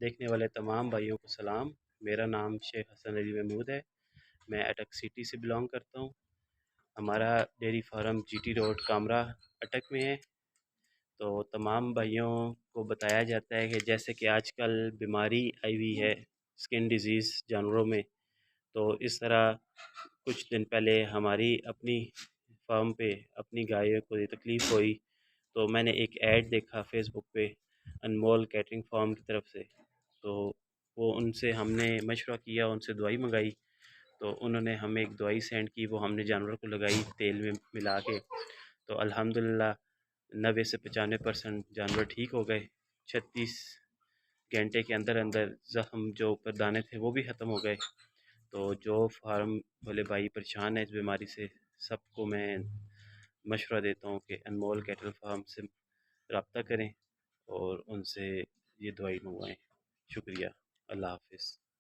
دیکھنے والے تمام بھائیوں کو سلام۔ میرا نام شیخ حسن علی محمود ہے۔ میں اٹک سٹی سے بلانگ کرتا ہوں۔ ہمارا dairy farm G T road Kamra Attock میں ہے۔ تو تمام بھائیوں کو بتایا جاتا ہے کہ جیسے کہ آج کل بیماری آئی ہوئی ہے اسکن ڈیزیز جانوروں میں، تو اس طرح کچھ دن پہلے ہماری اپنی فارم پہ اپنی گائے کو یہ تکلیف ہوئی، تو میں نے ایک ایڈ دیکھا فیس بک پہ انمول کیٹرنگ فارم کی طرف سے، تو وہ ان سے ہم نے مشورہ کیا، ان سے دوائی منگائی، تو انہوں نے ہمیں ایک دوائی سینڈ کی، وہ ہم نے جانور کو لگائی تیل میں ملا کے، تو الحمدللہ 90 سے 95% جانور ٹھیک ہو گئے۔ 36 گھنٹے کے اندر اندر زخم جو اوپر دانے تھے وہ بھی ختم ہو گئے۔ تو جو فارم والے بھائی پریشان ہیں اس بیماری سے، سب کو میں مشورہ دیتا ہوں کہ انمول کیٹل فارم سے رابطہ کریں اور ان سے یہ دوائی منگوائیں۔ شکریہ، اللہ حافظ۔